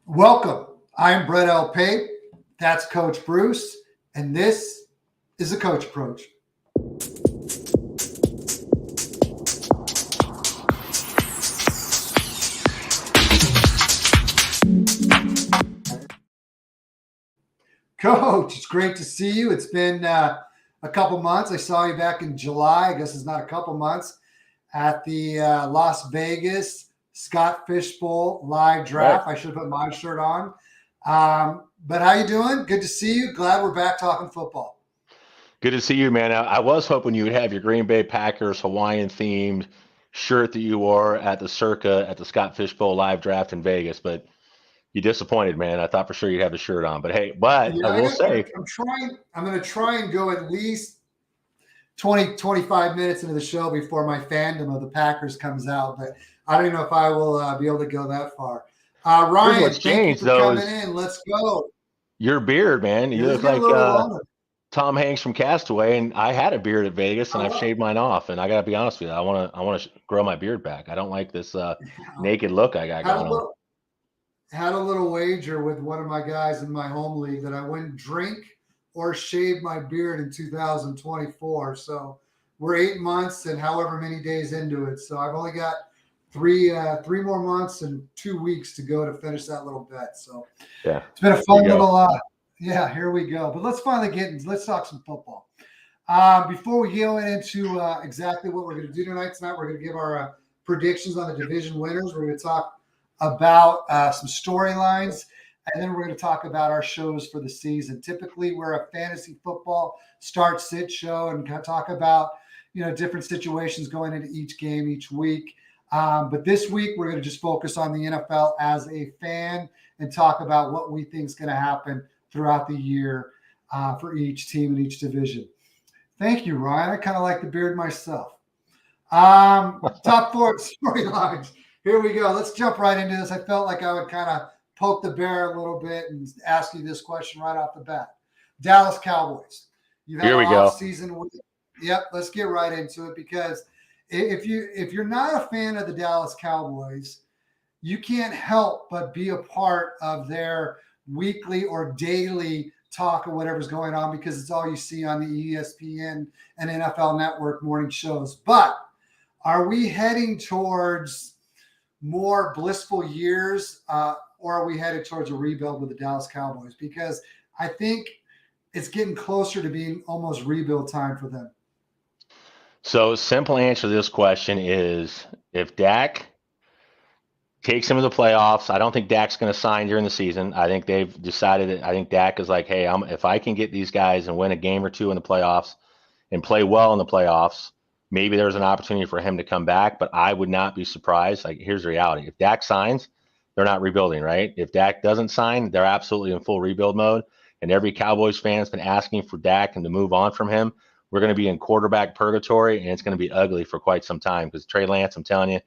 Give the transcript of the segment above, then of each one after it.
Welcome. I'm Brett L. Pape. That's Coach Bruce. And this is the Coach Approach. Coach, it's great to see you. It's been a couple months. I saw you back in July. I guess it's not a couple months at the Las Vegas Scott Fish Bowl live draft. Right. I should have put my shirt on. But how you doing? Good to see you. Glad we're back talking football. Good to see you, man. I was hoping you would have your Green Bay Packers Hawaiian themed shirt that you wore at the Circa at the Scott Fish Bowl live draft in Vegas, but you disappointed, man. I thought for sure you'd have the shirt on. But hey, I Yeah, will say, I'm trying. I'm going to try and go at least 20, 25 minutes into the show before my fandom of the Packers comes out. But I don't even know if I will be able to go that far. here's Ryan, what's thank you changed for though coming is in. Let's go. your beard, man. It You is look getting a like little bit longer. Tom Hanks from Castaway, and I had a beard at Vegas, and I've Oh, shaved mine off. And I gotta be honest with you, I want to grow my beard back. I don't like this naked look I got had a going on. little had a little wager with one of my guys in my home league that I wouldn't drink or shave my beard in 2024. So we're 8 months and however many days into it. So I've only got three more months and 2 weeks to go to finish that little bet. So Yeah, it's been a there you fun go. little yeah, here we go. But let's finally let's talk some football. Before we go into exactly what we're going to do tonight, we're going to give our predictions on the division winners. We're going to talk about some storylines, and then we're going to talk about our shows for the season. Typically, we're a fantasy football start-sit show and kind of talk about different situations going into each game each week. But this week, we're going to just focus on the NFL as a fan and talk about what we think is going to happen throughout the year for each team in each division. Thank you, Ryan. I kind of like the beard myself. Top four storylines. Here we go. Let's jump right into this. I felt like I would kind of poke the bear a little bit and ask you this question right off the bat. Dallas Cowboys. You've had Here an we off go. season. Yep. Let's get right into it because if you're not a fan of the Dallas Cowboys, you can't help but be a part of their weekly or daily talk of whatever's going on because it's all you see on the ESPN and NFL Network morning shows. But are we heading towards more blissful years or are we headed towards a rebuild with the Dallas Cowboys? Because I think it's getting closer to being almost rebuild time for them. So, simple answer to this question is if Dak takes him to the playoffs, I don't think Dak's going to sign during the season. I think they've decided that I think Dak is like, hey, if I can get these guys and win a game or two in the playoffs and play well in the playoffs, maybe there's an opportunity for him to come back. But I would not be surprised. Like, here's the reality: if Dak signs, they're not rebuilding, right? If Dak doesn't sign, they're absolutely in full rebuild mode. And every Cowboys fan has been asking for Dak and to move on from him. We're going to be in quarterback purgatory, and it's going to be ugly for quite some time because Trey Lance, I'm telling you,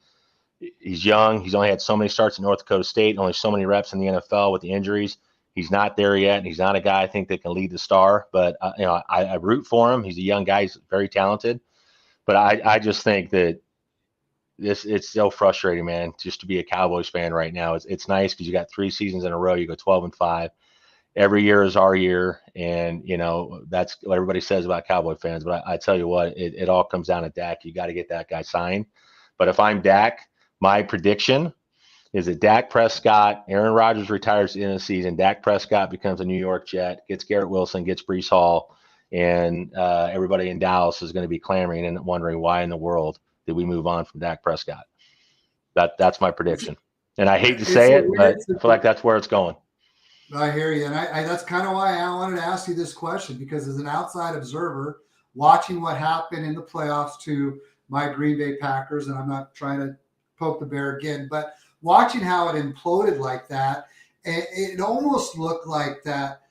he's young. He's only had so many starts at North Dakota State, only so many reps in the NFL with the injuries. He's not there yet. He's not a guy I think that can lead the star, but I root for him. He's a young guy. He's very talented, but I just think that it's so frustrating, man, just to be a Cowboys fan right now. It's nice because you got 3 seasons in a row. You go 12-5. Every year is our year, and that's what everybody says about Cowboy fans. But I tell you what, it all comes down to Dak. You got to get that guy signed. But if I'm Dak, my prediction is that Dak Prescott, Aaron Rodgers retires at the end of the season. Dak Prescott becomes a New York Jet, gets Garrett Wilson, gets Breece Hall, and everybody in Dallas is going to be clamoring and wondering why in the world did we move on from Dak Prescott. That's my prediction. And I hate to It's say a it, but weird I feel like that's where it's going. I hear you. And I that's kind of why I wanted to ask you this question, because as an outside observer, watching what happened in the playoffs to my Green Bay Packers, and I'm not trying to poke the bear again, but watching how it imploded like that, it almost looked like that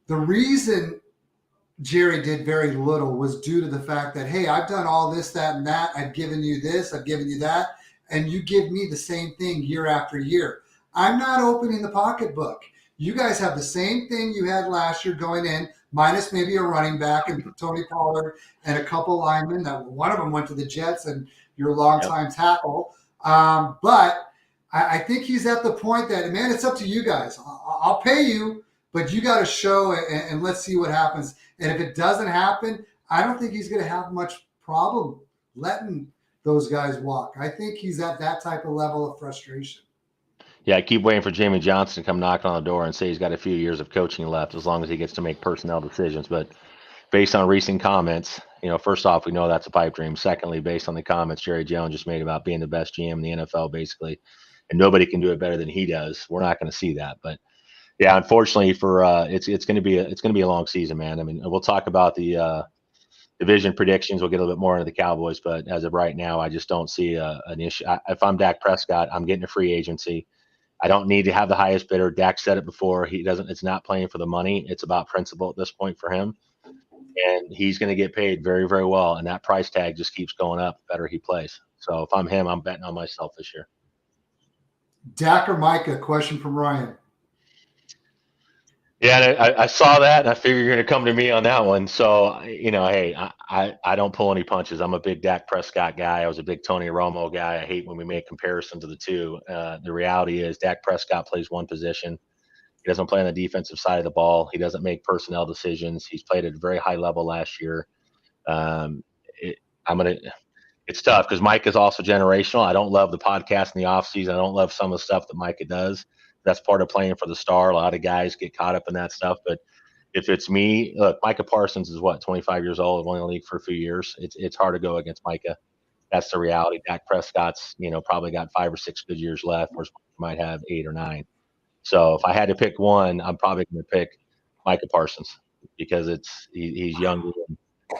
the reason Jerry did very little was due to the fact that, hey, I've done all this, that, and that. I've given you this, I've given you that, and you give me the same thing year after year. I'm not opening the pocketbook. You guys have the same thing you had last year going in, minus maybe a running back and Tony Pollard and a couple linemen. That one of them went to the Jets and your Yep. longtime tackle. But I think he's at the point that, man, it's up to you guys. I'll pay you, but you got to show it, and let's see what happens. And if it doesn't happen, I don't think he's going to have much problem letting those guys walk. I think he's at that type of level of frustration. Yeah, I keep waiting for Jamie Johnson to come knocking on the door and say he's got a few years of coaching left, as long as he gets to make personnel decisions. But based on recent comments, first off, we know that's a pipe dream. Secondly, based on the comments Jerry Jones just made about being the best GM in the NFL, basically, and nobody can do it better than he does, we're not going to see that. But yeah, unfortunately, for it's going to be a long season, man. I mean, we'll talk about the division predictions. We'll get a little bit more into the Cowboys, but as of right now, I just don't see an issue. If I'm Dak Prescott, I'm getting a free agency. I don't need to have the highest bidder. Dak said it before. He doesn't. It's not playing for the money. It's about principle at this point for him, and he's going to get paid very, very well. And that price tag just keeps going up the better he plays. So if I'm him, I'm betting on myself this year. Dak or Micah? Question from Ryan. Yeah, I saw that, and I figured you're going to come to me on that one. So, hey, I don't pull any punches. I'm a big Dak Prescott guy. I was a big Tony Romo guy. I hate when we make comparisons of the two. The reality is Dak Prescott plays one position. He doesn't play on the defensive side of the ball. He doesn't make personnel decisions. He's played at a very high level last year. It's tough because Mike is also generational. I don't love the podcast in the offseason. I don't love some of the stuff that Micah does. That's part of playing for the star. A lot of guys get caught up in that stuff. But if it's me, look, Micah Parsons is 25 years old, only in the league for a few years. It's hard to go against Micah. That's the reality. Dak Prescott's, probably got 5 or 6 good years left, whereas Micah might have 8 or 9. So if I had to pick one, I'm probably going to pick Micah Parsons because he's younger. I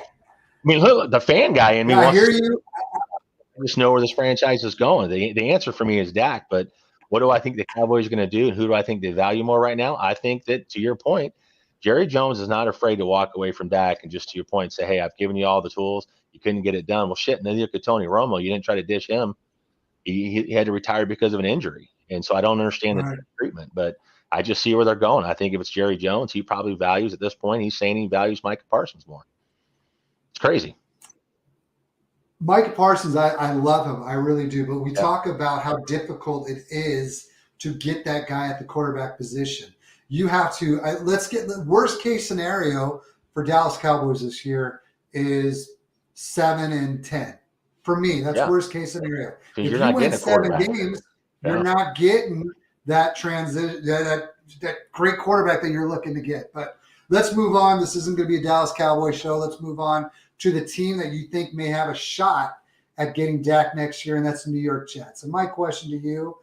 mean, look, the fan guy in me wants to just know where this franchise is going. The answer for me is Dak, but what do I think the Cowboys are going to do, and who do I think they value more right now? I think that, to your point, Jerry Jones is not afraid to walk away from Dak and just, to your point, say, hey, I've given you all the tools. You couldn't get it done. Well, shit, neither could Tony Romo. You didn't try to dish him. He had to retire because of an injury. And so I don't understand the treatment, but I just see where they're going. I think if it's Jerry Jones, he probably values, at this point, he's saying he values Micah Parsons more. It's crazy. Micah Parsons, I love him. I really do. But we talk about how difficult it is to get that guy at the quarterback position. You have to let's get the worst case scenario for Dallas Cowboys this year is 7-10. For me, that's worst case scenario. If you win 7 games, you're not getting that transition, that great quarterback that you're looking to get. But let's move on. This isn't going to be a Dallas Cowboys show. Let's move on to the team that you think may have a shot at getting Dak next year, and that's the New York Jets. And my question to you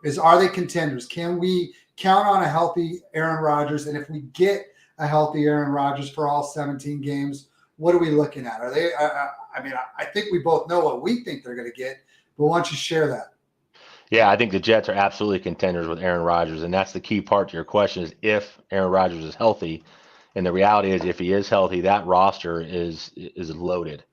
is, are they contenders? Can we count on a healthy Aaron Rodgers? And if we get a healthy Aaron Rodgers for all 17 games, what are we looking at? Are they? I think we both know what we think they're going to get, but why don't you share that? Yeah, I think the Jets are absolutely contenders with Aaron Rodgers, and that's the key part to your question is if Aaron Rodgers is healthy. And the reality is, if he is healthy, that roster is loaded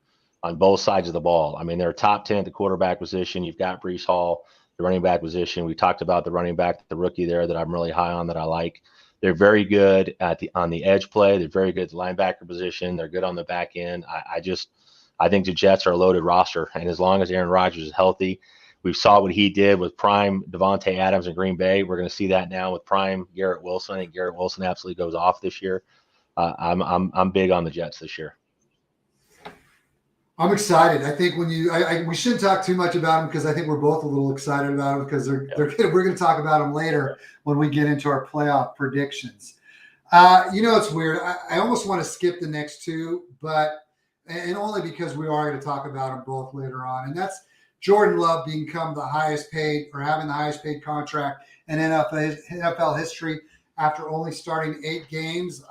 on both sides of the ball. I mean, they're top 10 at the quarterback position. You've got Breece Hall, the running back position. We talked about the running back, the rookie there that I'm really high on, that I like. They're very good on the edge play. They're very good at the linebacker position. They're good on the back end. I think the Jets are a loaded roster. And as long as Aaron Rodgers is healthy, we saw what he did with prime Devontae Adams in Green Bay. We're going to see that now with prime Garrett Wilson. I think Garrett Wilson absolutely goes off this year. I'm big on the Jets this year. I'm excited. I think we shouldn't talk too much about them because I think we're both a little excited about them because we're going to talk about them later when we get into our playoff predictions. It's weird. I almost want to skip the next two, and only because we are going to talk about them both later on. And that's Jordan Love become the highest paid or having the highest paid contract in NFL history after only starting 8 games.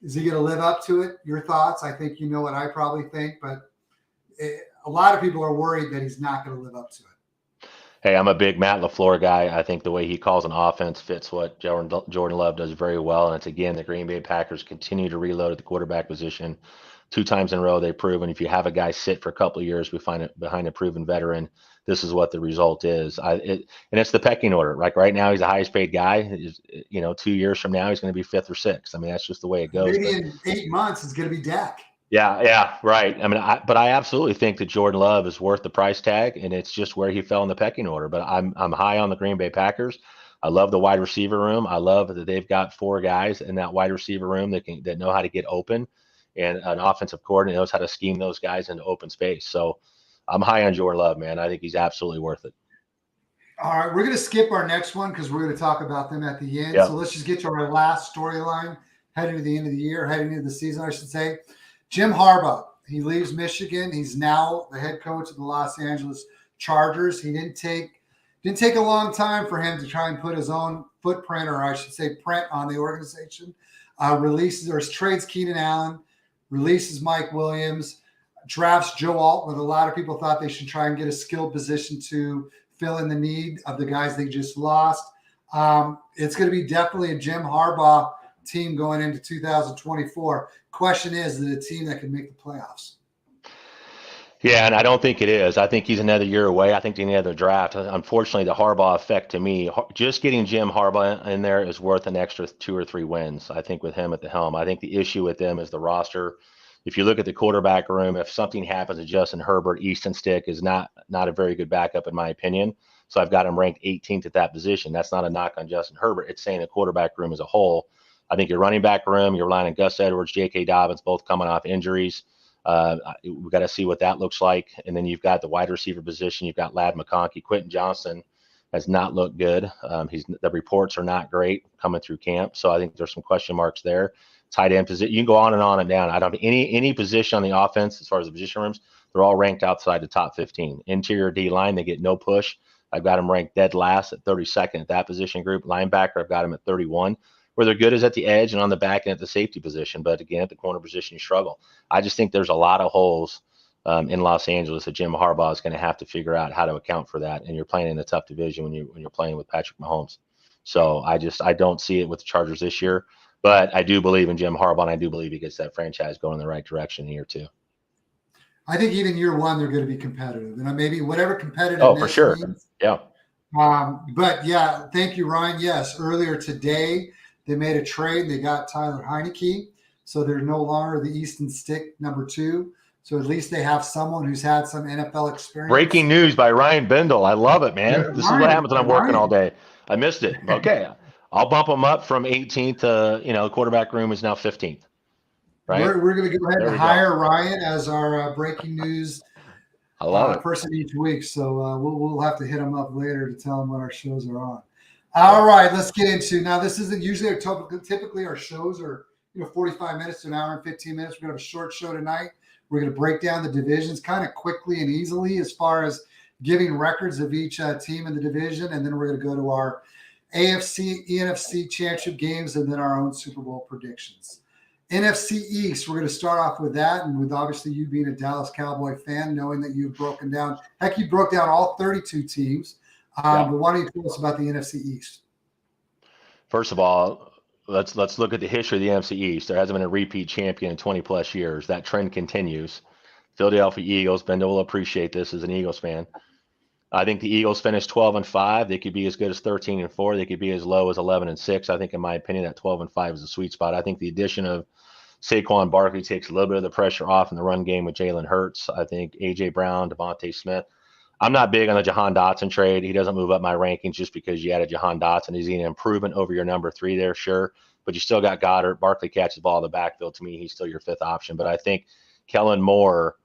Is he going to live up to it? Your thoughts? I think you know what I probably think, but a lot of people are worried that he's not going to live up to it. Hey, I'm a big Matt LaFleur guy. I think the way he calls an offense fits what Jordan Love does very well. And it's, again, the Green Bay Packers continue to reload at the quarterback position. 2 times in a row, they've proven if you have a guy sit for a couple of years behind a proven veteran, this is what the result is. And it's the pecking order. Like right now, he's the highest paid guy. 2 years from now, he's going to be 5th or 6th. I mean, that's just the way it goes. Maybe in 8 months, it's going to be Dak. Yeah, right. I mean, but I absolutely think that Jordan Love is worth the price tag, and it's just where he fell in the pecking order. But I'm high on the Green Bay Packers. I love the wide receiver room. I love that they've got four guys in that wide receiver room that know how to get open, and an offensive coordinator knows how to scheme those guys into open space. So I'm high on Jordan Love, man. I think he's absolutely worth it. All right, we're going to skip our next one because we're going to talk about them at the end. So Yep. let's just get to our last storyline heading to the end of the year, heading into the season, I should say. Jim Harbaugh, he leaves Michigan. He's now the head coach of the Los Angeles Chargers. He didn't take a long time for him to try and put his own footprint, or I should say, print on the organization. Releases or trades Keenan Allen, releases Mike Williams, drafts Joe Altman. A lot of people thought they should try and get a skilled position to fill in the need of the guys they just lost. It's going to be definitely a Jim Harbaugh team going into 2024. Question is it a team that can make the playoffs? Yeah, and I don't think it is. I think he's another year away. I think they need another draft. Unfortunately, the Harbaugh effect to me, just getting Jim Harbaugh in there is worth an extra 2 or 3 wins. I think with him at the helm. I think the issue with them is the roster. If you look at the quarterback room, if something happens to Justin Herbert, Easton Stick is not a very good backup in my opinion. So I've got him ranked 18th at that position. That's not a knock on Justin Herbert. It's saying the quarterback room as a whole. I think your running back room, you're relying on Gus Edwards, J.K. Dobbins, both coming off injuries. We've got to see what that looks like. And then you've got the wide receiver position. You've got Ladd McConkey. Quentin Johnson has not looked good. The reports are not great coming through camp. So I think there's some question marks there. Tight end position. You can go on and down. I don't have any position on the offense as far as the position rooms. They're all ranked outside the top 15. Interior D line, they get no push. I've got them ranked dead last at 32nd at that position group. Linebacker, I've got them at 31. Where they're good is at the edge and on the back end at the safety position. But again, at the corner position, you struggle. I just think there's a lot of holes in Los Angeles that Jim Harbaugh is going to have to figure out how to account for that. And you're playing in a tough division when you're playing with Patrick Mahomes. So I don't see it with the Chargers this year. But I do believe in Jim Harbaugh, and I do believe he gets that franchise going in the right direction here too. I think even year one they're going to be competitive, and maybe whatever competitiveness Oh, for sure. means. Yeah. But yeah, thank you, Ryan. Yes, earlier today they made a trade. They got Tyler Heineke, so they're no longer the Easton Stick number 2. So at least they have someone who's had some NFL experience. Breaking news by Ryan Bindle. I love it, man. This is what happens when I'm working all day. I missed it. Okay. I'll bump them up from 18th to, quarterback room is now 15th. Right. We're going to go ahead and hire Ryan as our breaking news I love it. person each week. So we'll have to hit him up later to tell him what our shows are on. All right, let's get into now. This isn't usually typically our shows are 45 minutes to an hour and 15 minutes. We're going to have a short show tonight. We're going to break down the divisions kind of quickly and easily as far as giving records of each team in the division, and then we're going to go to our AFC, NFC championship games, and then our own Super Bowl predictions. NFC East, we're going to start off with that, and with obviously you being a Dallas Cowboy fan, knowing that you've broken down, you broke down all 32 teams. But why don't you tell us about the NFC East? First of all, let's look at the history of the NFC East. There hasn't been a repeat champion in 20 plus years. That trend continues. Philadelphia Eagles, Bendo will appreciate this as an Eagles fan. I think the Eagles finished 12-5. They could be as good as 13-4. They could be as low as 11-6. I think, in my opinion, that 12-5 is a sweet spot. I think the addition of Saquon Barkley takes a little bit of the pressure off in the run game with Jalen Hurts. I think A.J. Brown, Devontae Smith. I'm not big on the Jahan Dotson trade. He doesn't move up my rankings just because you added Jahan Dotson. He's an improvement over your number 3 there, sure. But you still got Goddard. Barkley catches the ball in the backfield. To me, he's still your 5th option. But I think Kellen Moore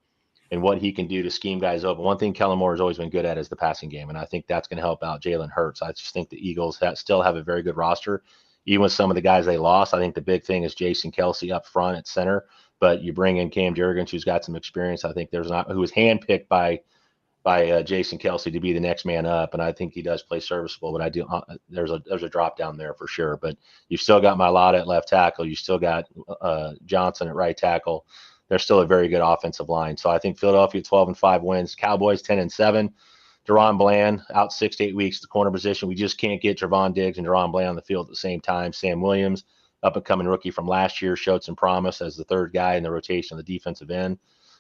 and what he can do to scheme guys open. One thing Kellen Moore has always been good at is the passing game, and I think that's going to help out Jalen Hurts. I just think the Eagles still have a very good roster. Even with some of the guys they lost, I think the big thing is Jason Kelce up front at center. But you bring in Cam Jurgens, who's got some experience. I think who was handpicked by Jason Kelce to be the next man up, and I think he does play serviceable. But I do there's a drop down there for sure. But you've still got Mailata at left tackle. You still got Johnson at right tackle. They're still a very good offensive line. So I think Philadelphia 12-5 wins. Cowboys 10-7. Deron Bland out 6 to 8 weeks at the corner position. We just can't get Trevon Diggs and Deron Bland on the field at the same time. Sam Williams, up and coming rookie from last year, showed some promise as the 3rd guy in the rotation on the defensive end.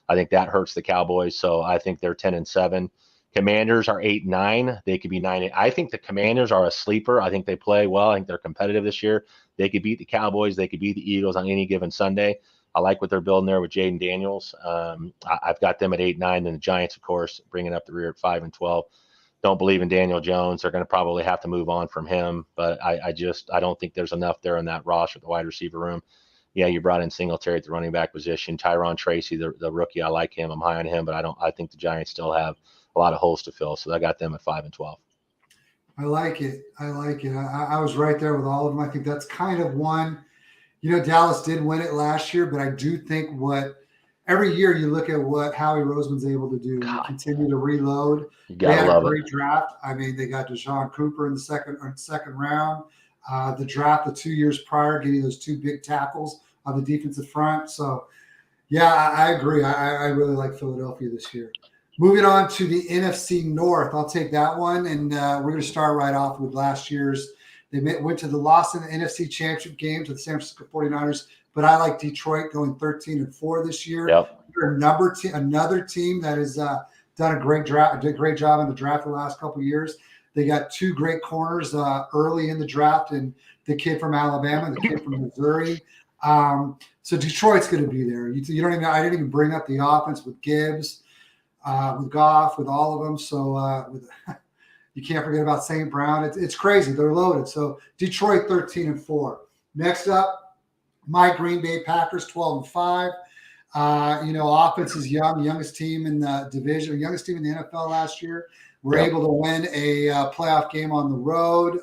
I think that hurts the Cowboys. So I think they're 10-7. Commanders are 8-9. They could be 9-8. I think the Commanders are a sleeper. I think they play well. I think they're competitive this year. They could beat the Cowboys. They could beat the Eagles on any given Sunday. I like what they're building there with Jaden Daniels. I've got them at 8-9, and the Giants, of course, bringing up the rear at 5-12. Don't believe in Daniel Jones. They're going to probably have to move on from him, but I don't think there's enough there in that roster, the wide receiver room. Yeah, you brought in Singletary at the running back position. Tyron Tracy, the rookie, I like him. I'm high on him, but I think the Giants still have a lot of holes to fill. So I got them at 5-12. I like it. I was right there with all of them. I think that's kind of one. Dallas did win it last year, but I do think every year you look at what Howie Roseman's able to do. You continue to reload. They had a great draft. I mean, they got Deshaun Cooper in the second round. The draft the 2 years prior, getting those two big tackles on the defensive front. So, yeah, I agree. I really like Philadelphia this year. Moving on to the NFC North, I'll take that one, and we're going to start right off with last year's. They went to the loss in the NFC Championship game to the San Francisco 49ers, but I like Detroit going 13-4 this year. Yep. They're another team that has done a great job in the draft the last couple of years. They got two great corners early in the draft, and the kid from Alabama, the kid from Missouri. So Detroit's going to be there. You don't even. I didn't even bring up the offense with Gibbs, with Goff, with all of them. So you can't forget about St. Brown. It's crazy. They're loaded. So Detroit 13-4. Next up, my Green Bay Packers 12-5. Offense is young, youngest team in the division, youngest team in the NFL last year. We're able to win a playoff game on the road.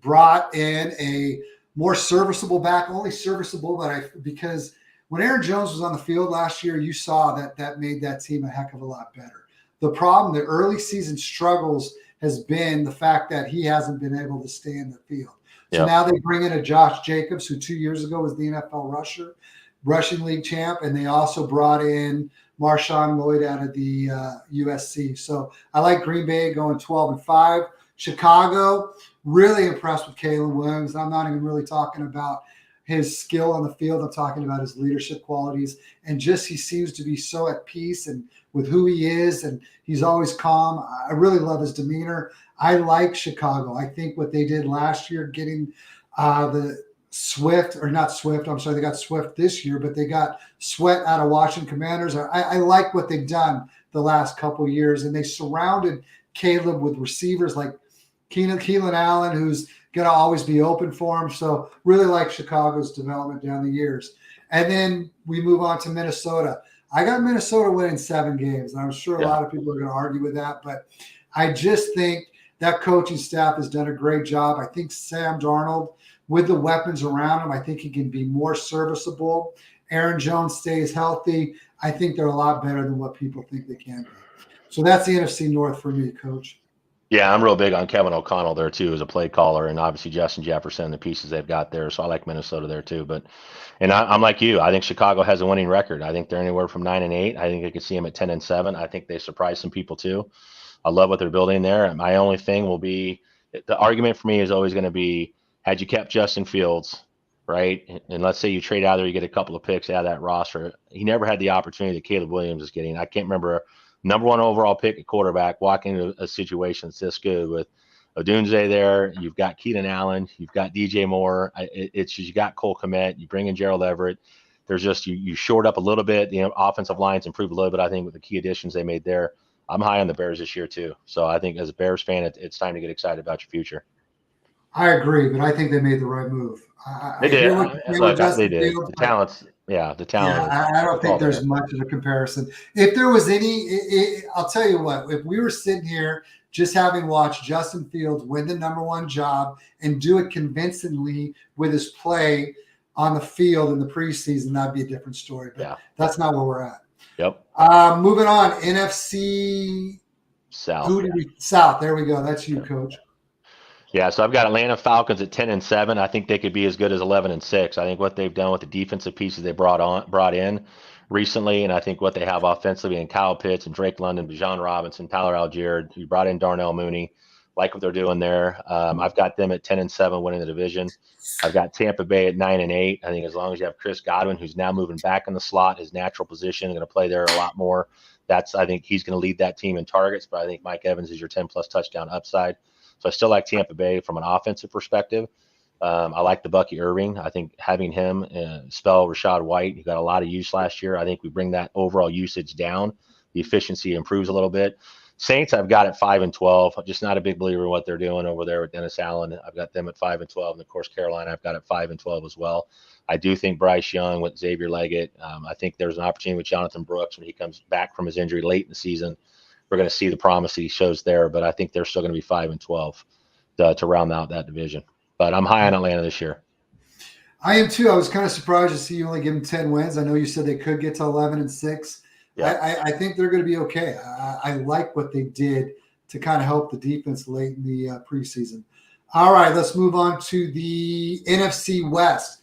Brought in a more serviceable back, only serviceable, because when Aaron Jones was on the field last year, you saw that made that team a heck of a lot better. The problem, the early season struggles, has been the fact that he hasn't been able to stay in the field. So now they bring in a Josh Jacobs, who 2 years ago was the NFL rushing league champ, and they also brought in Marshawn Lloyd out of the USC. So I like Green Bay going 12-5. Chicago, really impressed with Caleb Williams. I'm not even really talking about his skill on the field. I'm talking about his leadership qualities, and just he seems to be so at peace and with who he is, and he's always calm. I really love his demeanor. I like Chicago. I think what they did last year, getting the Swift, or not Swift, I'm sorry, they got Swift this year, but they got Sweat out of Washington Commanders. I like what they've done the last couple of years, and they surrounded Caleb with receivers like Keelan Allen, who's going to always be open for him. So really like Chicago's development down the years. And then we move on to Minnesota. I got Minnesota winning 7 games, and I'm sure a lot of people are going to argue with that, but I just think that coaching staff has done a great job. I think Sam Darnold, with the weapons around him, I think he can be more serviceable. Aaron Jones stays healthy. I think they're a lot better than what people think they can be. So that's the NFC North for me, Coach. Yeah, I'm real big on Kevin O'Connell there too as a play caller, and obviously Justin Jefferson, the pieces they've got there. So I like Minnesota there too. And I'm like you. I think Chicago has a winning record. I think they're anywhere from 9-8. I think I could see them at 10-7. I think they surprise some people too. I love what they're building there. My only thing will be, the argument for me is always going to be, had you kept Justin Fields, right? And let's say you trade out there, you get a couple of picks out of that roster. He never had the opportunity that Caleb Williams is getting. I can't remember number 1 overall pick at quarterback walking into a situation that's this good with Odunze there. You've got Keenan Allen. You've got DJ Moore. It's you got Cole Kmet. You bring in Gerald Everett. There's just you short up a little bit. Offensive lines improved a little bit. I think with the key additions they made there. I'm high on the Bears this year too. So I think as a Bears fan, it's time to get excited about your future. I agree, but I think they made the right move. They did. They did. The talent. Yeah, I don't think there's much of a comparison. If there was any, I'll tell you what, if we were sitting here just having watched Justin Fields win the number 1 job and do it convincingly with his play on the field in the preseason, that'd be a different story. But that's not where we're at. Yep. Moving on, NFC South. South. There we go. That's you, Coach. Yeah, so I've got Atlanta Falcons at 10-7. I think they could be as good as 11-6. I think what they've done with the defensive pieces they brought in recently, and I think what they have offensively in Kyle Pitts and Drake London, Bijan Robinson, Tyler Algier, you brought in Darnell Mooney. Like what they're doing there. I've got them at 10-7 winning the division. I've got Tampa Bay at 9-8. I think as long as you have Chris Godwin, who's now moving back in the slot, his natural position, going to play there a lot more. I think he's going to lead that team in targets, but I think Mike Evans is your 10-plus touchdown upside. So I still like Tampa Bay from an offensive perspective. I like the Bucky Irving. I think having him spell Rashad White, who got a lot of use last year, I think we bring that overall usage down. The efficiency improves a little bit. Saints, I've got at 5-12. I'm just not a big believer in what they're doing over there with Dennis Allen. I've got them at 5-12, and of course Carolina, I've got at 5-12 as well. I do think Bryce Young with Xavier Leggett. I think there's an opportunity with Jonathan Brooks when he comes back from his injury late in the season. We're going to see the promise he shows there, but I think they're still going to be 5-12 to round out that division. But I'm high on Atlanta this year. I am too. I was kind of surprised to see you only give them 10 wins. I know you said they could get to 11-6. Yeah. I think they're going to be okay. I like what they did to kind of help the defense late in the preseason. All right, let's move on to the NFC West.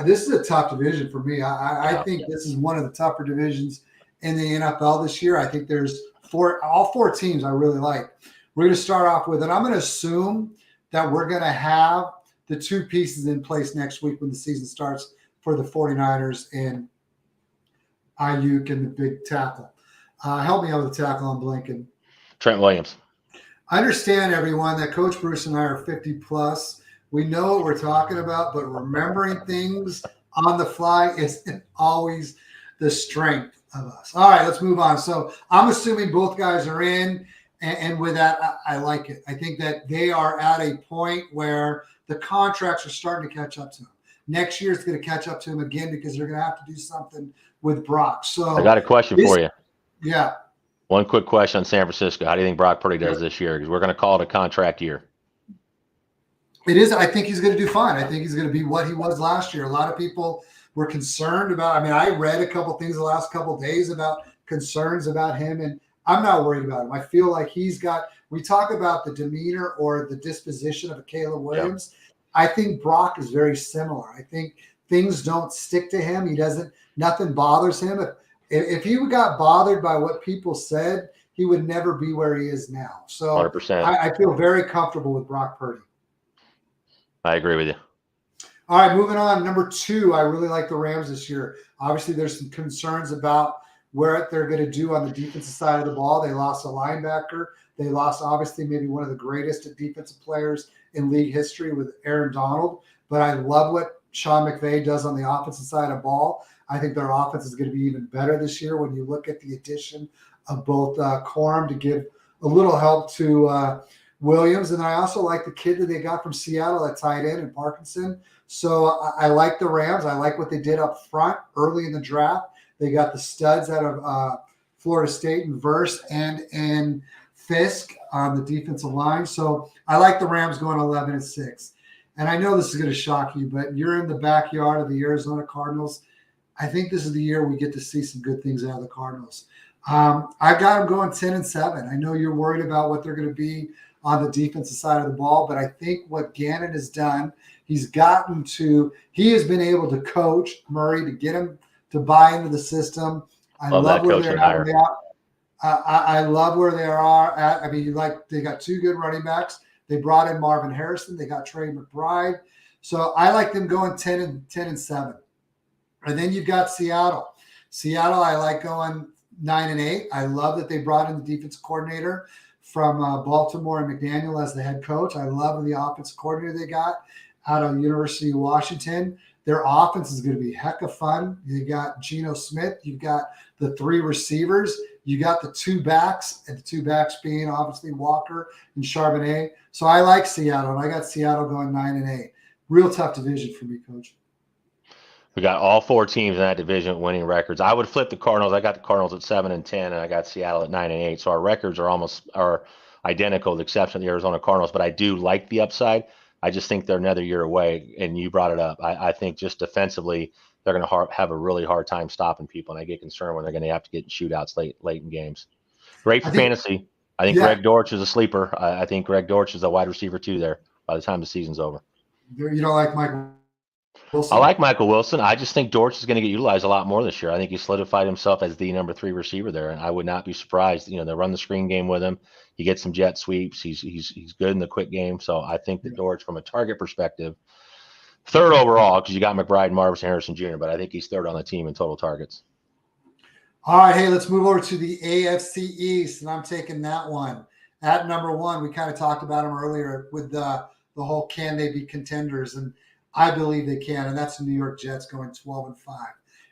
This is a tough division for me. I think this is one of the tougher divisions in the NFL this year. I think there's all four teams I really like. We're going to start off with, and I'm going to assume that we're going to have the two pieces in place next week when the season starts for the 49ers and Ayuk and the big tackle. Help me out with the tackle on blanking. Trent Williams. I understand, everyone, that Coach Bruce and I are 50+. We know what we're talking about, but remembering things on the fly isn't always the strength of us. All right, let's move on. So I'm assuming both guys are in, and with that, I like it. I think that they are at a point where the contracts are starting to catch up to them. Next year, it's going to catch up to them again because they're going to have to do something with Brock. So I got a question for you. Yeah. One quick question on San Francisco. How do you think Brock Purdy does this year? Because we're going to call it a contract year. It is. I think he's going to do fine. I think he's going to be what he was last year. A lot of people were concerned about. I mean, I read a couple things the last couple of days about concerns about him, and I'm not worried about him. I feel like he's got. We talk about the demeanor or the disposition of a Caleb Williams. Yep. I think Brock is very similar. I think things don't stick to him. He doesn't. Nothing bothers him. If he got bothered by what people said, he would never be where he is now. So 100%. I feel very comfortable with Brock Purdy. I agree with you. All right, moving on. Number 2, I really like the Rams this year. Obviously, there's some concerns about what they're going to do on the defensive side of the ball. They lost a linebacker. They lost, obviously, maybe one of the greatest defensive players in league history with Aaron Donald. But I love what Sean McVay does on the offensive side of the ball. I think their offense is going to be even better this year when you look at the addition of both Corum to give a little help to Williams. And I also like the kid that they got from Seattle at tight end and Parkinson. So I like the Rams. I like what they did up front early in the draft. They got the studs out of Florida State and Verse and Fisk on the defensive line. So I like the Rams going 11-6. And I know this is going to shock you, but you're in the backyard of the Arizona Cardinals. I think this is the year we get to see some good things out of the Cardinals. I've got them going 10-7. I know you're worried about what they're going to be on the defensive side of the ball, but I think what Gannon has done, he has been able to coach Murray to get him to buy into the system. I love where they're at. I love where they are at. I mean, they got 2 good running backs. They brought in Marvin Harrison. They got Trey McBride. So I like them going 10-7. And then you've got Seattle. Seattle, I like going 9-8. I love that they brought in the defensive coordinator from Baltimore and McDaniel as the head coach. I love the offensive coordinator they got out of University of Washington. Their offense is going to be heck of fun. You got Geno Smith. You've got the 3 receivers. You got the 2 backs, and the 2 backs being obviously Walker and Charbonnet. So I like Seattle, and I got Seattle going 9-8. Real tough division for me, Coach. We got all 4 teams in that division winning records. I would flip the Cardinals. I got the Cardinals at 7-10, and I got Seattle at 9-8. So our records are identical, with the exception of the Arizona Cardinals. But I do like the upside. I just think they're another year away, and you brought it up. I think just defensively, they're going to have a really hard time stopping people, and I get concerned when they're going to have to get in shootouts late in games. Great for fantasy. I think Greg Dortch is a sleeper. I think Greg Dortch is a wide receiver too there by the time the season's over. You don't like Michael Wilson? I like Michael Wilson. I just think Dortch is going to get utilized a lot more this year. I think he solidified himself as the number 3 receiver there, and I would not be surprised. You know, they run the screen game with him. He gets some jet sweeps. He's good in the quick game. So I think that Dortch, from a target perspective, 3rd overall, because you got McBride and Marvin Harrison Jr., but I think he's 3rd on the team in total targets. All right, hey, let's move over to the AFC East, and I'm taking that one. At number 1, we kind of talked about him earlier with the the whole can they be contenders, and I believe they can, and that's the New York Jets going 12-5.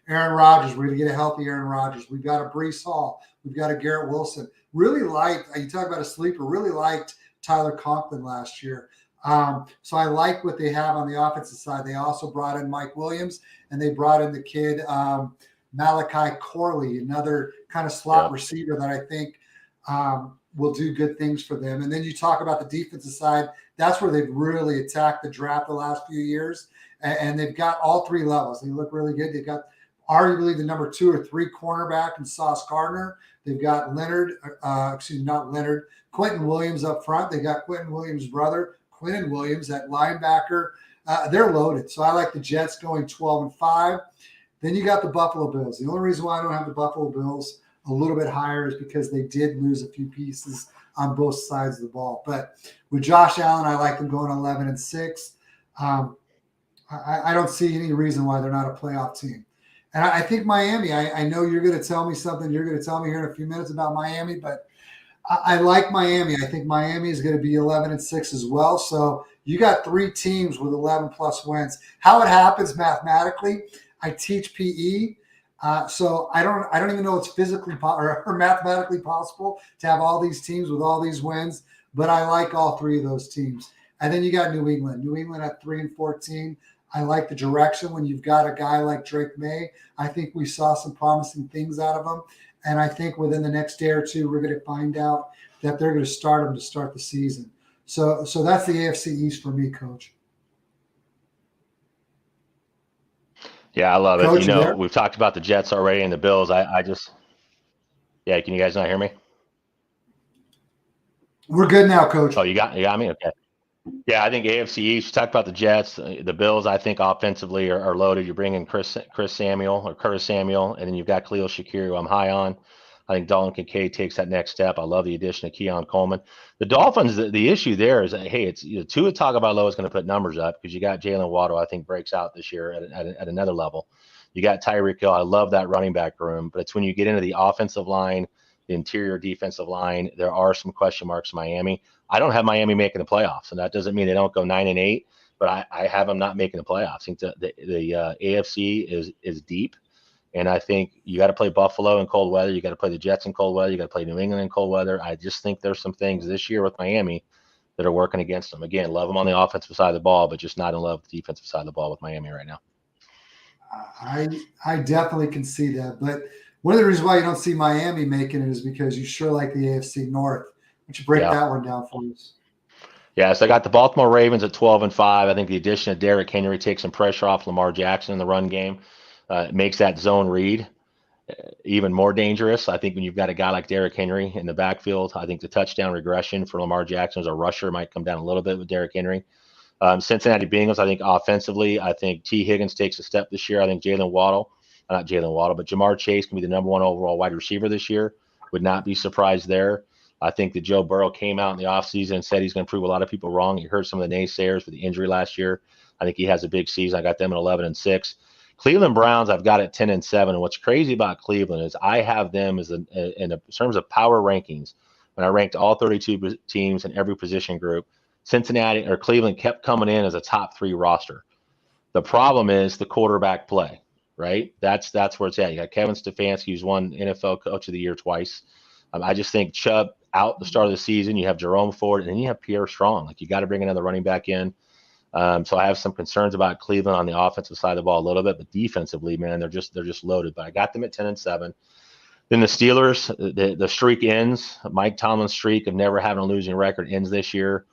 Aaron Rodgers, we're going to get a healthy Aaron Rodgers. We've got a Breece Hall. We've got a Garrett Wilson. Really liked, you talk about a sleeper, really liked Tyler Conklin last year. So I like what they have on the offensive side. They also brought in Mike Williams, and they brought in the kid Malachi Corley, another kind of slot receiver that I think will do good things for them. And then you talk about the defensive side. That's where they've really attacked the draft the last few years, and they've got all three levels. They look really good. They've got arguably the number 2 or 3 cornerback in Sauce Gardner. They've got Quentin Williams up front. They got Quentin Williams' brother, Quentin Williams, at linebacker. They're loaded. So I like the Jets going 12-5. Then you got the Buffalo Bills. The only reason why I don't have the Buffalo Bills a little bit higher is because they did lose a few pieces on both sides of the ball. But with Josh Allen, I like them going 11-6. I don't see any reason why they're not a playoff team. And I think Miami, I know you're going to tell me something. You're going to tell me here in a few minutes about Miami, but I like Miami. I think Miami is going to be 11-6 as well. So you got 3 teams with 11+ wins. How it happens mathematically, I teach PE. So I don't even know it's physically or mathematically possible to have all these teams with all these wins, but I like all 3 of those teams. And then you got New England. New England at 3-14. I like the direction when you've got a guy like Drake May. I think we saw some promising things out of him. And I think within the next day or two, we're going to find out that they're going to start him to start the season. So that's the AFC East for me, Coach. Yeah, I love it. Coach, We've talked about the Jets already and the Bills. Yeah, can you guys not hear me? We're good now, Coach. Oh, you got me? Okay. Yeah, I think AFC East, you talked about the Jets. The Bills, I think offensively are loaded. You're bringing Curtis Samuel, and then you've got Khalil Shakir, who I'm high on. I think Dalton Kincaid takes that next step. I love the addition of Keon Coleman. The Dolphins, the issue there is, hey, it's Tua Tagovailoa is going to put numbers up because you got Jalen Waddle, I think, breaks out this year at another level. You got Tyreek Hill. I love that running back room, but it's when you get into the offensive line, the interior defensive line, there are some question marks in Miami. I don't have Miami making the playoffs, and that doesn't mean they don't go 9-8, but I have them not making the playoffs. I think the AFC is deep, and I think you got to play Buffalo in cold weather. You got to play the Jets in cold weather. You got to play New England in cold weather. I just think there's some things this year with Miami that are working against them. Again, love them on the offensive side of the ball, but just not in love with the defensive side of the ball with Miami right now. I definitely can see that, but one of the reasons why you don't see Miami making it is because you sure like the AFC North. Why don't you break that one down for us? Yeah, so I got the Baltimore Ravens at 12-5. I think the addition of Derrick Henry takes some pressure off Lamar Jackson in the run game. It makes that zone read even more dangerous. I think when you've got a guy like Derrick Henry in the backfield, I think the touchdown regression for Lamar Jackson as a rusher might come down a little bit with Derrick Henry. Cincinnati Bengals, I think offensively, I think T. Higgins takes a step this year. I think but Jamar Chase can be the number 1 overall wide receiver this year. Would not be surprised there. I think that Joe Burrow came out in the offseason and said he's going to prove a lot of people wrong. You heard some of the naysayers with the injury last year. I think he has a big season. I got them at 11-6. Cleveland Browns, I've got at 10-7. And what's crazy about Cleveland is I have them as in terms of power rankings. When I ranked all 32 teams in every position group, Cleveland kept coming in as a top 3 roster. The problem is the quarterback play, right? That's where it's at. You got Kevin Stefanski, who's won NFL Coach of the Year twice. I just think Chubb out the start of the season. You have Jerome Ford, and then you have Pierre Strong. Like, you got to bring another running back in. So I have some concerns about Cleveland on the offensive side of the ball a little bit, but defensively, man, they're just loaded. But I got them at 10-7. Then the Steelers, the streak ends. Mike Tomlin's streak of never having a losing record ends this year.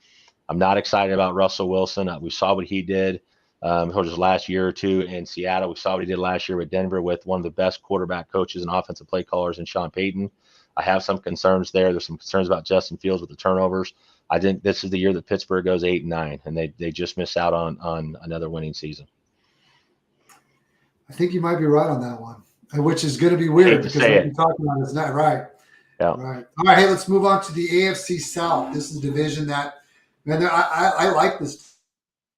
I'm not excited about Russell Wilson. We saw what he did his last year or two in Seattle. We saw what he did last year with Denver with one of the best quarterback coaches and offensive play callers in Sean Payton. I have some concerns there. There's some concerns about Justin Fields with the turnovers. I think this is the year that Pittsburgh goes 8-9, and they just miss out on another winning season. I think you might be right on that one, which is going to be weird because what you're talking about is not right. Yeah. Right. All right. Hey, let's move on to the AFC South. This is a division that, man, I like this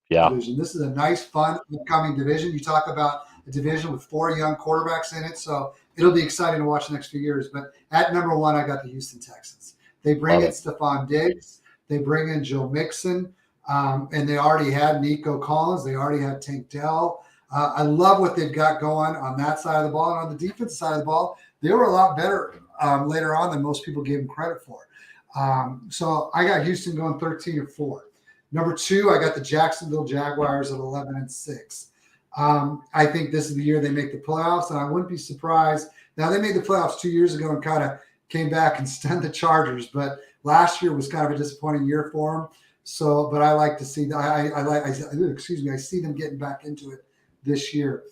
division. This is a nice, fun, upcoming division. You talk about a division with 4 young quarterbacks in it, so it'll be exciting to watch the next few years. But at number 1, I got the Houston Texans. They bring in Stephon Diggs. They bring in Joe Mixon. And they already had Nico Collins. They already had Tank Dell. I love what they've got going on that side of the ball. And on the defensive side of the ball, they were a lot better later on than most people gave them credit for. So I got Houston going 13-4. Number 2, I got the Jacksonville Jaguars at 11-6. I think this is the year they make the playoffs, and I wouldn't be surprised. Now, they made the playoffs 2 years ago and kind of came back and stunned the Chargers, but last year was kind of a disappointing year for them. So, but I like to see I see them getting back into it this year.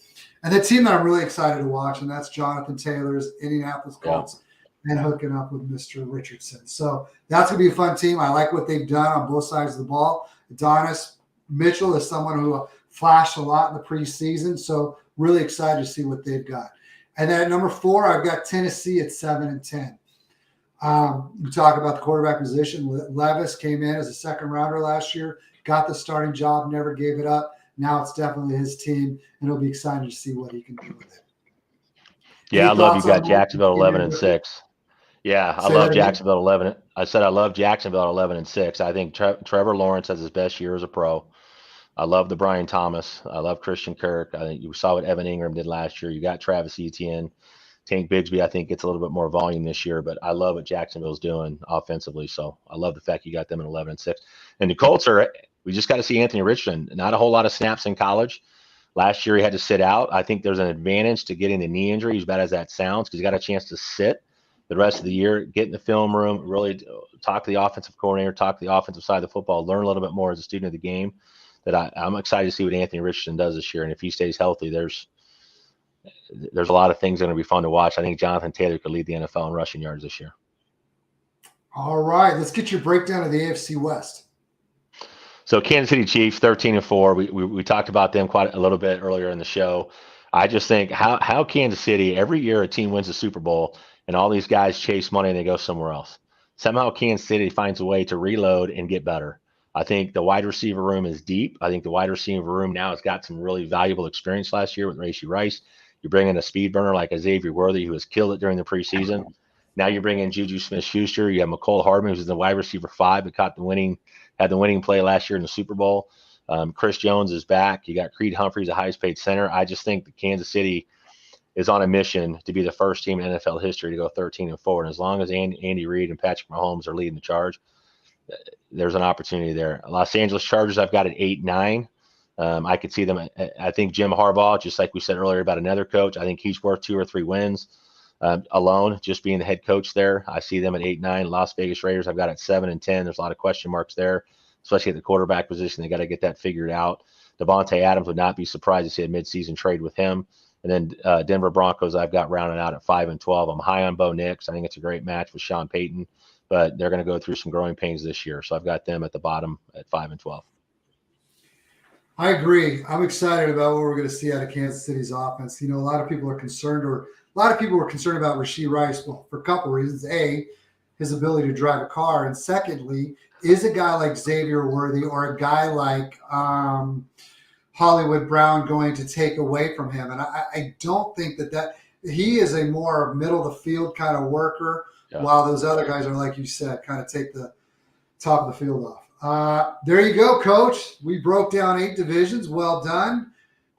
And the team that I'm really excited to watch, and that's Jonathan Taylor's Indianapolis Colts, and hooking up with Mr. Richardson. So that's going to be a fun team. I like what they've done on both sides of the ball. Adonis Mitchell is someone who flashed a lot in the preseason, so really excited to see what they've got. And then at number 4, I've got Tennessee at 7-10. We talk about the quarterback position. Levis came in as a second rounder last year, got the starting job, never gave it up. Now it's definitely his team, and it'll be exciting to see what he can do with it. Yeah, I love you got Jacksonville 11-6. Yeah, I love Jacksonville 11. I said I love Jacksonville 11-6. I think Trevor Lawrence has his best year as a pro. I love the Brian Thomas. I love Christian Kirk. I think you saw what Evan Ingram did last year. You got Travis Etienne. Tank Bigsby, I think, gets a little bit more volume this year, but I love what Jacksonville's doing offensively. So I love the fact you got them at 11-6. And the Colts we just got to see Anthony Richardson. Not a whole lot of snaps in college. Last year he had to sit out. I think there's an advantage to getting the knee injury, as bad as that sounds, because he got a chance to sit the rest of the year, get in the film room, really talk to the offensive coordinator, talk to the offensive side of the football, learn a little bit more as a student of the game. That I'm excited to see what Anthony Richardson does this year. And if he stays healthy, there's a lot of things that are going to be fun to watch. I think Jonathan Taylor could lead the NFL in rushing yards this year. All right, let's get your breakdown of the AFC West. So Kansas City Chiefs, 13-4. We talked about them quite a little bit earlier in the show. I just think how Kansas City, every year a team wins the Super Bowl and all these guys chase money and they go somewhere else. Somehow Kansas City finds a way to reload and get better. I think the wide receiver room is deep. I think the wide receiver room now has got some really valuable experience last year with Rashee Rice. You bring in a speed burner like Xavier Worthy, who has killed it during the preseason. Now you bring in Juju Smith-Schuster. You have McCole Hardman, who's the wide receiver 5, but had the winning play last year in the Super Bowl. Chris Jones is back. You got Creed Humphreys, the highest paid center. I just think that Kansas City is on a mission to be the first team in NFL history to go 13-4. And as long as Andy Reid and Patrick Mahomes are leading the charge, there's an opportunity there. Los Angeles Chargers, I've got at 8-9. I could see them. I think Jim Harbaugh, just like we said earlier about another coach, I think he's worth 2 or 3 wins alone, just being the head coach there. I see them at 8-9. Las Vegas Raiders, I've got at 7-10. There's a lot of question marks there, especially at the quarterback position. They got to get that figured out. Devontae Adams, would not be surprised to see a midseason trade with him. And then Denver Broncos, I've got rounded out at 5-12. I'm high on Bo Nix. I think it's a great match with Sean Payton, but they're going to go through some growing pains this year. So I've got them at the bottom at 5-12. I agree. I'm excited about what we're going to see out of Kansas City's offense. You know, a lot of people were concerned about Rashee Rice, well, for a couple of reasons. A, his ability to drive a car. And secondly, is a guy like Xavier Worthy or a guy like Hollywood Brown going to take away from him? And I don't think that he is a more middle of the field kind of worker, while those other guys are, like you said, kind of take the top of the field off. There you go, Coach. We broke down 8 divisions. Well done.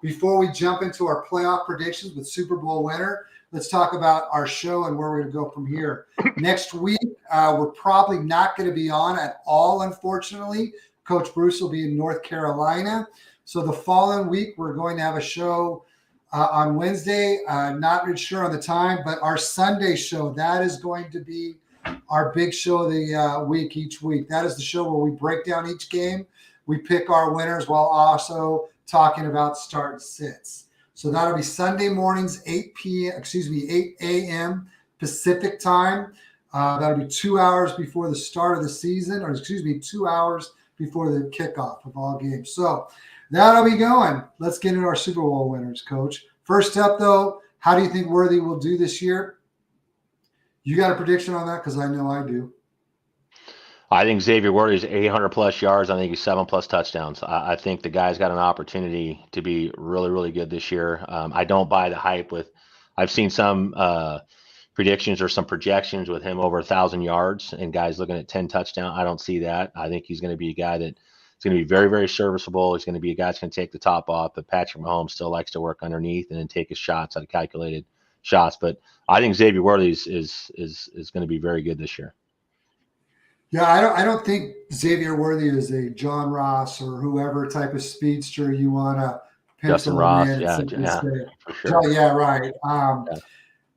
Before we jump into our playoff predictions with Super Bowl winner, let's talk about our show and where we're going to go from here. Next week, we're probably not going to be on at all, unfortunately. Coach Bruce will be in North Carolina. So the following week, we're going to have a show on Wednesday. Not really sure on the time, but our Sunday show, that is going to be our big show of the week each week. That is the show where we break down each game. We pick our winners while also talking about start and sits. So that'll be Sunday mornings, 8 a.m. Pacific time. That'll be 2 hours before the start of the season, 2 hours before the kickoff of all games. So that'll be going. Let's get into our Super Bowl winners, Coach. First up, though, how do you think Worthy will do this year? You got a prediction on that? Because I know I do. I think Xavier Worthy is 800-plus yards. I think he's 7+ touchdowns. I think the guy's got an opportunity to be really, really good this year. I don't buy the hype with – I've seen some predictions or some projections with him over 1,000 yards and guys looking at 10 touchdowns. I don't see that. I think he's going to be a guy that He's going to be very, very serviceable. He's going to be a guy that's going to take the top off, but Patrick Mahomes still likes to work underneath and then take his shots out of calculated shots. But I think Xavier Worthy is going to be very good this year. Yeah, I don't think Xavier Worthy is a John Ross or whoever type of speedster you want to Justin pencil Ross, him in. yeah, for sure. Yeah, right. Yeah.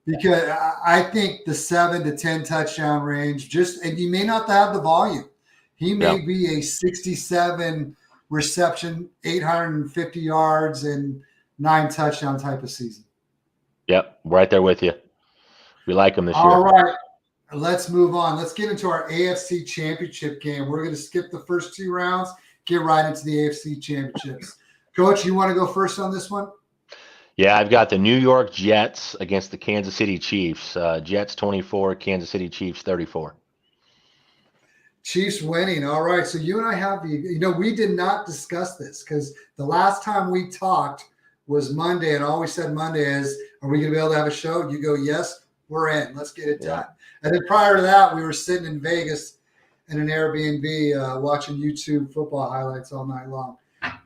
Because I think the 7 to 10 touchdown range, and you may not have the volume. He may be a 67 reception, 850 yards, and 9 touchdown type of season. Yep, right there with you. We like him this year. All right, let's move on. Let's get into our AFC Championship game. We're going to skip the first 2 rounds, get right into the AFC Championships. Coach, you want to go first on this one? Yeah, I've got the New York Jets against the Kansas City Chiefs. Jets 24, Kansas City Chiefs 34. Chiefs winning. All right. So you and I have we did not discuss this because the last time we talked was Monday, and all we said Monday is, are we going to be able to have a show? You go, yes, we're in. Let's get it done. And then prior to that, we were sitting in Vegas in an Airbnb watching YouTube football highlights all night long.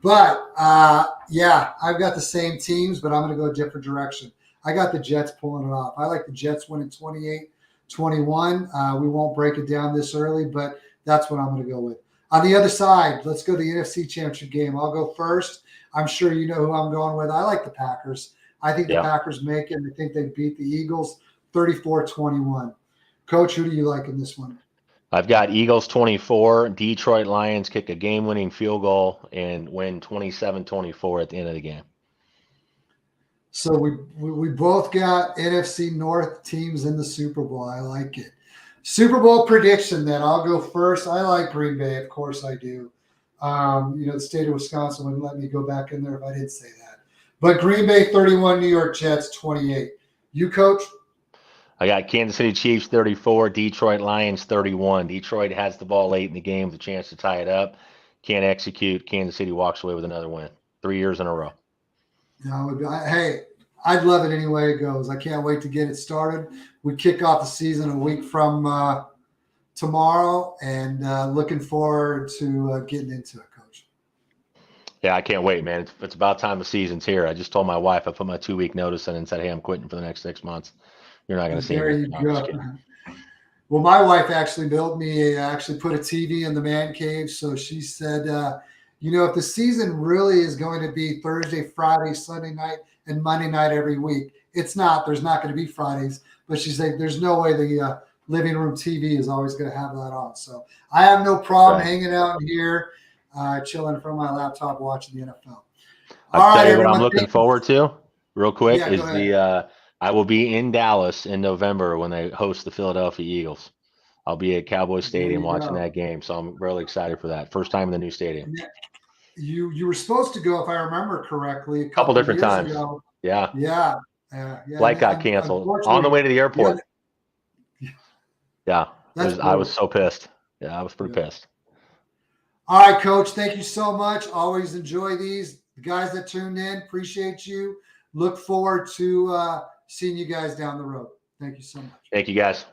But, I've got the same teams, but I'm going to go a different direction. I got the Jets pulling it off. I like the Jets winning 28-21. We won't break it down this early, but that's what I'm going to go with. On the other side, let's go to the NFC Championship game. I'll go first. I'm sure you know who I'm going with. I like the Packers. I think the Packers make it. I think they beat the Eagles 34-21. Coach, who do you like in this one? I've got Eagles 24, Detroit Lions kick a game-winning field goal and win 27-24 at the end of the game. So we both got NFC North teams in the Super Bowl. I like it. Super Bowl prediction then. I'll go first. I like Green Bay. Of course I do. The state of Wisconsin wouldn't let me go back in there if I didn't say that. But Green Bay 31, New York Jets 28. You, Coach? I got Kansas City Chiefs 34, Detroit Lions 31. Detroit has the ball late in the game with a chance to tie it up. Can't execute. Kansas City walks away with another win. 3 years in a row. Hey, I'd love it any way it goes. I can't wait to get it started. We kick off the season a week from tomorrow, and looking forward to getting into it, Coach. Yeah, I can't wait, man. It's about time the season's here. I just told my wife I put my 2-week notice in and said, hey, I'm quitting for the next 6 months. You're not going to see me. There you go. Well, my wife actually put a TV in the man cave. So she said, if the season really is going to be Thursday, Friday, Sunday night, and Monday night every week, it's not. There's not going to be Fridays. But she's like, there's no way the living room TV is always going to have that on. So I have no problem hanging out here, chilling in front of my laptop watching the NFL. I'll tell you what I'm looking forward to real quick is I will be in Dallas in November when they host the Philadelphia Eagles. I'll be at Cowboy Stadium watching that game, so I'm really excited for that. First time in the new stadium. You were supposed to go, if I remember correcly, a couple different times. Ago. Yeah. Flight got canceled on the way to the airport. I was so pissed. Yeah, I was pretty pissed. All right, Coach. Thank you so much. Always enjoy these. The guys that tuned in, appreciate you. Look forward to seeing you guys down the road. Thank you so much. Thank you, guys.